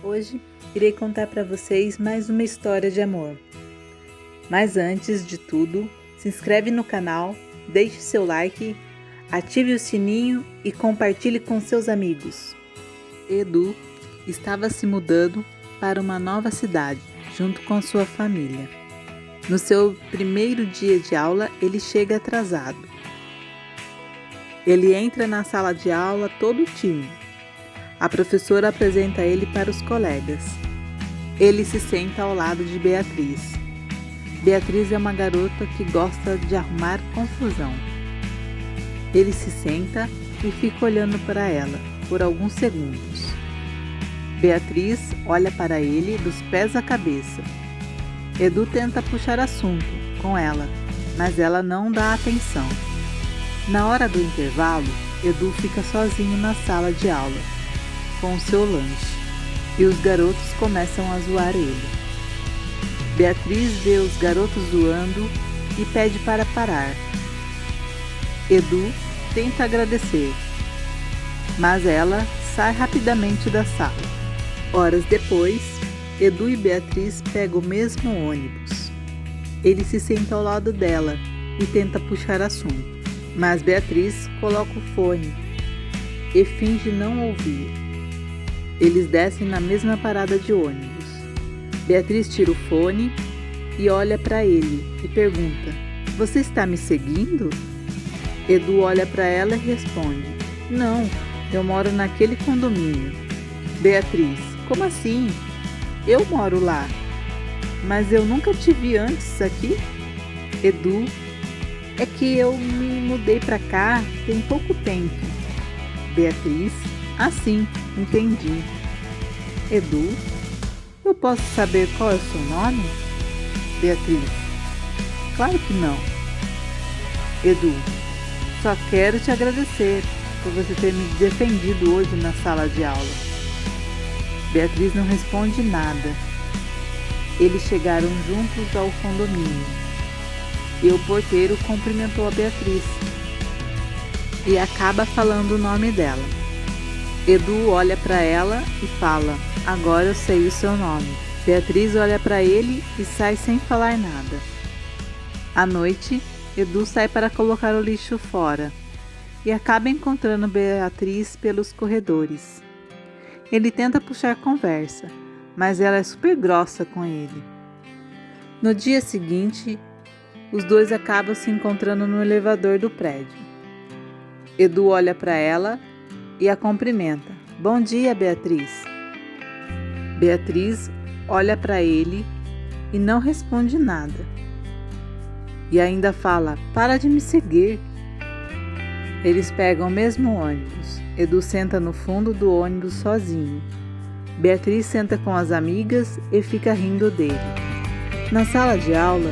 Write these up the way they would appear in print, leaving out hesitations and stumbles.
Hoje irei contar para vocês mais uma história de amor. Mas antes de tudo, se inscreve no canal, deixe seu like, ative o sininho e compartilhe com seus amigos. Edu estava se mudando para uma nova cidade, junto com sua família. No seu primeiro dia de aula, ele chega atrasado. Ele entra na sala de aula todo tímido. A professora apresenta ele para os colegas. Ele se senta ao lado de Beatriz. Beatriz é uma garota que gosta de arrumar confusão. Ele se senta e fica olhando para ela por alguns segundos. Beatriz olha para ele dos pés à cabeça. Edu tenta puxar assunto com ela, mas ela não dá atenção. Na hora do intervalo, Edu fica sozinho na sala de aula, com o seu lanche, e os garotos começam a zoar ele. Beatriz vê os garotos zoando e pede para parar. Edu tenta agradecer, mas ela sai rapidamente da sala. Horas depois, Edu e Beatriz pegam o mesmo ônibus. Ele se senta ao lado dela e tenta puxar assunto, mas Beatriz coloca o fone e finge não ouvir. Eles descem na mesma parada de ônibus. Beatriz tira o fone e olha para ele e pergunta: "Você está me seguindo?" Edu olha para ela e responde: "Não, eu moro naquele condomínio." Beatriz: "Como assim? Eu moro lá, mas eu nunca te vi antes aqui." Edu: "É que eu me mudei para cá tem pouco tempo." Beatriz: "Assim, entendi." Edu: "Eu posso saber qual é o seu nome?" Beatriz: "Claro que não." Edu: "Só quero te agradecer por você ter me defendido hoje na sala de aula." Beatriz não responde nada. Eles chegaram juntos ao condomínio e o porteiro cumprimentou a Beatriz e acaba falando o nome dela. Edu olha para ela e fala: "Agora eu sei o seu nome." Beatriz olha para ele e sai sem falar nada. À noite, Edu sai para colocar o lixo fora e acaba encontrando Beatriz pelos corredores. Ele tenta puxar conversa, mas ela é super grossa com ele. No dia seguinte, os dois acabam se encontrando no elevador do prédio. Edu olha para ela e a cumprimenta: "Bom dia, Beatriz." Beatriz olha para ele e não responde nada. E ainda fala: "Para de me seguir." Eles pegam o mesmo ônibus. Edu senta no fundo do ônibus sozinho. Beatriz senta com as amigas e fica rindo dele. Na sala de aula,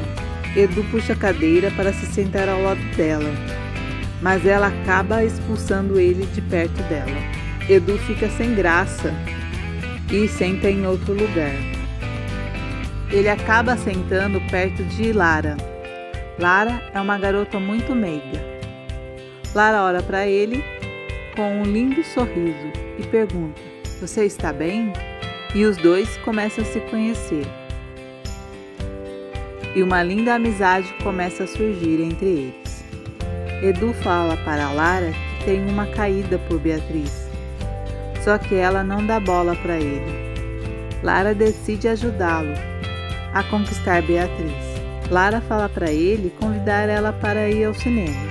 Edu puxa a cadeira para se sentar ao lado dela, mas ela acaba expulsando ele de perto dela. Edu fica sem graça e senta em outro lugar. Ele acaba sentando perto de Lara. Lara é uma garota muito meiga. Lara olha para ele com um lindo sorriso e pergunta: "Você está bem?" E os dois começam a se conhecer. E uma linda amizade começa a surgir entre eles. Edu fala para Lara que tem uma caída por Beatriz, só que ela não dá bola para ele. Lara decide ajudá-lo a conquistar Beatriz. Lara fala para ele convidar ela para ir ao cinema.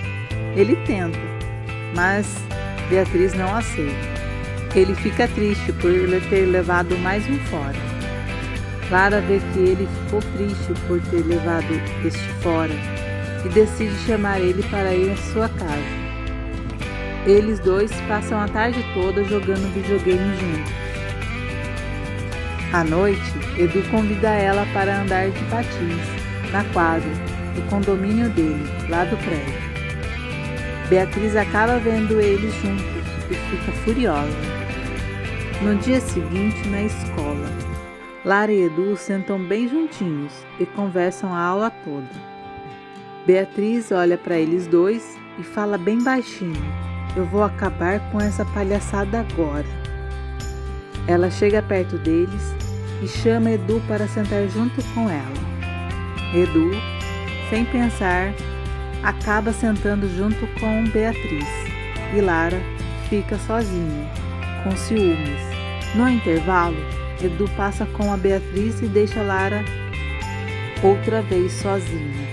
Ele tenta, mas Beatriz não aceita. Ele fica triste por ter levado mais um fora. Lara vê que ele ficou triste por ter levado este fora e decide chamar ele para ir à sua casa. Eles dois passam a tarde toda jogando videogame juntos. À noite, Edu convida ela para andar de patins na quadra do condomínio dele, lá do prédio. Beatriz acaba vendo eles juntos e fica furiosa. No dia seguinte, na escola, Lara e Edu sentam bem juntinhos e conversam a aula toda. Beatriz olha para eles dois e fala bem baixinho: "Eu vou acabar com essa palhaçada agora." Ela chega perto deles e chama Edu para sentar junto com ela. Edu, sem pensar, acaba sentando junto com Beatriz e Lara fica sozinha, com ciúmes. No intervalo, Edu passa com a Beatriz e deixa Lara outra vez sozinha.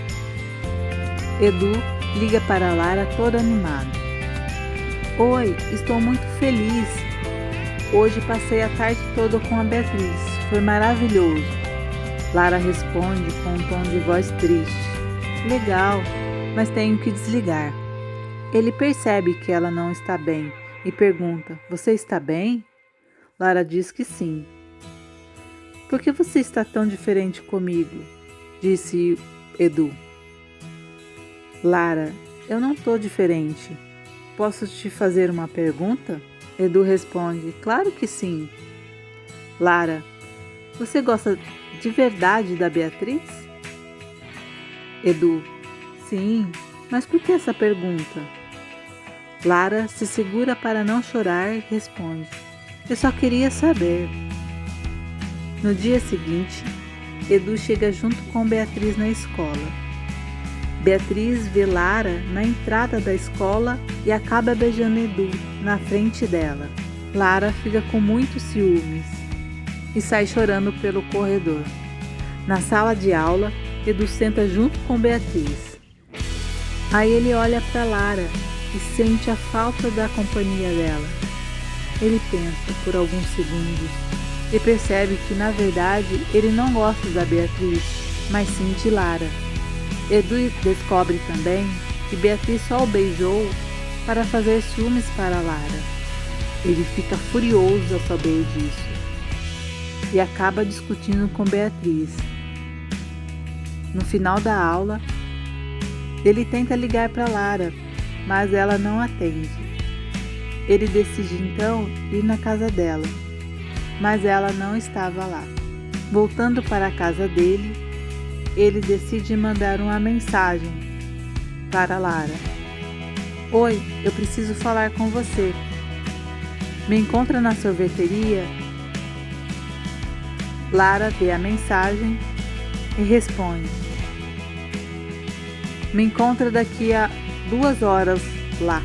Edu liga para Lara todo animado. Oi, estou muito feliz. Hoje passei a tarde toda com a Beatriz. Foi maravilhoso. Lara responde com um tom de voz triste. Legal, mas tenho que desligar. Ele percebe que ela não está bem e pergunta: Você está bem? Lara diz que sim. Por que você está tão diferente comigo? Disse Edu. Lara, eu não estou diferente. Posso te fazer uma pergunta? Edu responde: Claro que sim. Lara, você gosta de verdade da Beatriz? Edu: Sim, mas por que essa pergunta? Lara se segura para não chorar e responde: Eu só queria saber. No dia seguinte, Edu chega junto com Beatriz na escola. Beatriz vê Lara na entrada da escola e acaba beijando Edu na frente dela. Lara fica com muitos ciúmes e sai chorando pelo corredor. Na sala de aula, Edu senta junto com Beatriz. Aí ele olha para Lara e sente a falta da companhia dela. Ele pensa por alguns segundos e percebe que, na verdade, ele não gosta da Beatriz, mas sim de Lara. Edu descobre também que Beatriz só o beijou para fazer ciúmes para Lara. Ele fica furioso ao saber disso e acaba discutindo com Beatriz. No final da aula, ele tenta ligar para Lara, mas ela não atende. Ele decide então ir na casa dela, mas ela não estava lá. Voltando para a casa dele, ele decide mandar uma mensagem para Lara. Oi, eu preciso falar com você. Me encontra na sorveteria? Lara vê a mensagem e responde: Me encontra daqui a 2 horas lá.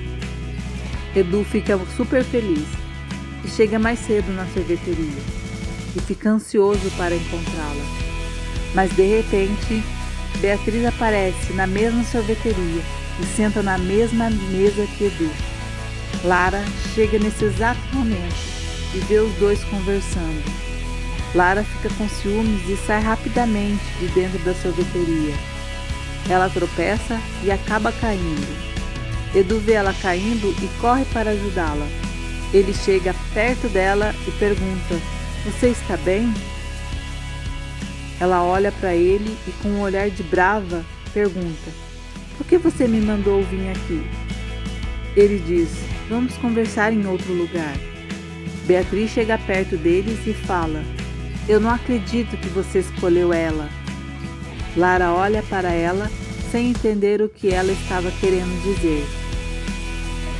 Edu fica super feliz e chega mais cedo na sorveteria e fica ansioso para encontrá-la. Mas de repente, Beatriz aparece na mesma sorveteria e senta na mesma mesa que Edu. Lara chega nesse exato momento e vê os dois conversando. Lara fica com ciúmes e sai rapidamente de dentro da sorveteria. Ela tropeça e acaba caindo. Edu vê ela caindo e corre para ajudá-la. Ele chega perto dela e pergunta: Você está bem? Ela olha para ele e, com um olhar de brava, pergunta: Por que você me mandou vir aqui? Ele diz: Vamos conversar em outro lugar. Beatriz chega perto deles e fala: Eu não acredito que você escolheu ela. Lara olha para ela sem entender o que ela estava querendo dizer.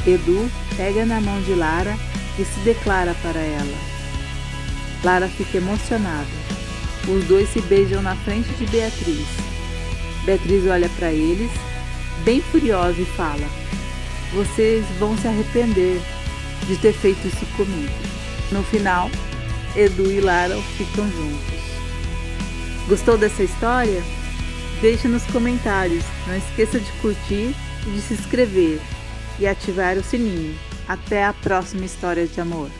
Edu pega na mão de Lara e se declara para ela. Lara fica emocionada. Os dois se beijam na frente de Beatriz. Beatriz olha para eles, bem furiosa, e fala: Vocês vão se arrepender de ter feito isso comigo. No final, Edu e Lara ficam juntos. Gostou dessa história? Deixe nos comentários. Não esqueça de curtir e de se inscrever e ativar o sininho. Até a próxima história de amor.